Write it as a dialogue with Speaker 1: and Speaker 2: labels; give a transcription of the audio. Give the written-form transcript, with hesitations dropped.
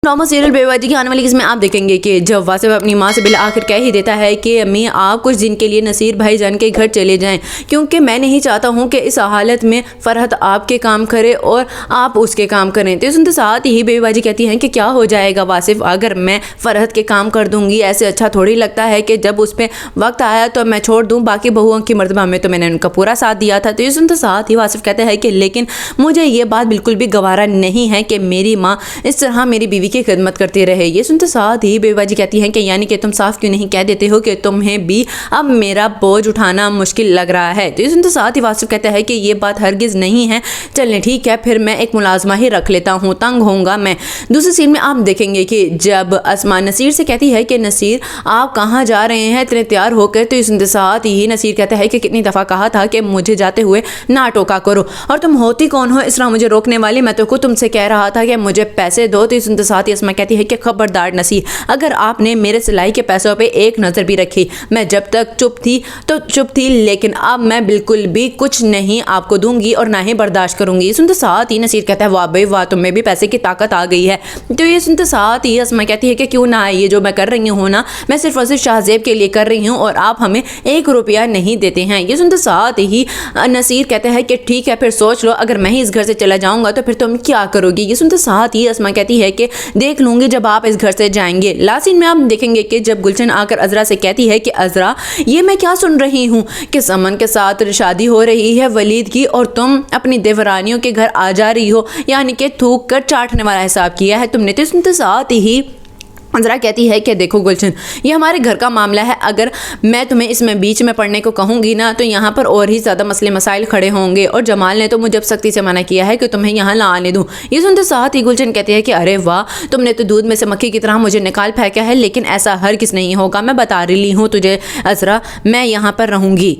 Speaker 1: Drama serial बेवजह की आने वाली किस्में आप देखेंगे कि जब वासिफ अपनी माँ से बिल आखिर कह ही देता है कि अम्मी आप कुछ दिन के लिए नसीर भाईजान के घर चले जाएं, क्योंकि मैं नहीं चाहता हूँ कि इस हालत में फरहत आपके काम करे और आप उसके काम करें। तो सुनते साथ ही बेबाजी कहती हैं कि क्या हो जाएगा वासिफ अगर मैं फरहत के काम कर दूंगी, ऐसे अच्छा थोड़ी लगता है कि जब उस पर वक्त आया तो मैं छोड़ दूँ, बाकी बहुओं की मर्तबा में तो मैंने उनका पूरा साथ दिया था। तो ये सुनते साथ ही वासिफ कहते हैं कि लेकिन मुझे ये बात बिल्कुल भी गवारा नहीं है कि मेरी माँ इस तरह मेरी बीवी की खिदमत करती रहे। ये सुनते साथ ही बेबाजी कहती हैं कि यानी कि तुम साफ क्यों नहीं कह देते हो कि तुम्हें भी अब मेरा बोझ उठाना मुश्किल लग रहा है। तो ये सुनते साथ ही वासिफ कहता है कि ये बात हरगिज नहीं है, चलें ठीक है फिर मैं एक मुलाजमा ही रख लेता हूँ, तंग होऊंगा मैं। दूसरी सीन में आप देखेंगे कि जब अस्मा नसीर से कहती है कि नसीर आप कहाँ जा रहे हैं इतने तैयार होकर, तो ये सुनते साथ ही नसीर कहता है कि कितनी दफ़ा कहा था कि मुझे जाते हुए ना टोका करो, और तुम होती कौन हो इस तरह मुझे रोकने वाली, मैं तो खुद तुमसे कह रहा था कि मुझे पैसे दो। तो ये सुनते साथ ही अस्मा कहती है कि खबरदार नसीर, अगर आपने मेरे सिलाई के पैसों पे एक नज़र भी रखी, मैं जब तक चुप थी तो चुप थी, लेकिन अब मैं बिल्कुल भी कुछ नहीं आपको दूंगी और ना ही बर्दाश्त करूंगी। सुनते साथ ही नसीर कहता है वाह भाई वाह, तुम्हें भी पैसे की ताकत आ गई है। तो ये सुनते साथ ही अस्मा कहती है कि क्यों ना, ये जो मैं कर रही हूँ ना, मैं सिर्फ और सिर्फ शाहजेब के लिए कर रही हूँ और आप हमें 1 रुपया नहीं देते हैं। ये सुनते साथ ही नसीर कहता है कि ठीक है फिर सोच लो, अगर मैं ही इस घर से चला जाऊंगा तो फिर तुम क्या करोगी। ये सुनते साथ ही अस्मा कहती है कि देख लूंगी जब आप इस घर से जाएंगे। लासिन में आप देखेंगे कि जब गुलशन आकर अजरा से कहती है कि अजरा ये मैं क्या सुन रही हूँ कि समन के साथ शादी हो रही है वलीद की और तुम अपनी देवरानियों के घर आ जा रही हो, यानी कि थूक कर चाटने वाला हिसाब किया है तुमने। तो सुनते साथ ही अजरा कहती है कि देखो गुलशन, ये हमारे घर का मामला है, अगर मैं तुम्हें इसमें बीच में पढ़ने को कहूँगी ना तो यहाँ पर और ही ज़्यादा मसले मसाइल खड़े होंगे, और जमाल ने तो मुझे सख्ती से मना किया है कि तुम्हें यहाँ ला आने दूँ। ये सुनते साथ ही गुलशन कहती है कि अरे वाह, तुमने तो दूध में से मक्खी की तरह मुझे निकाल फेंका है, लेकिन ऐसा हर किस नहीं होगा, मैं बता रही हूँ तुझे अजरा, मैं यहाँ पर रहूँगी।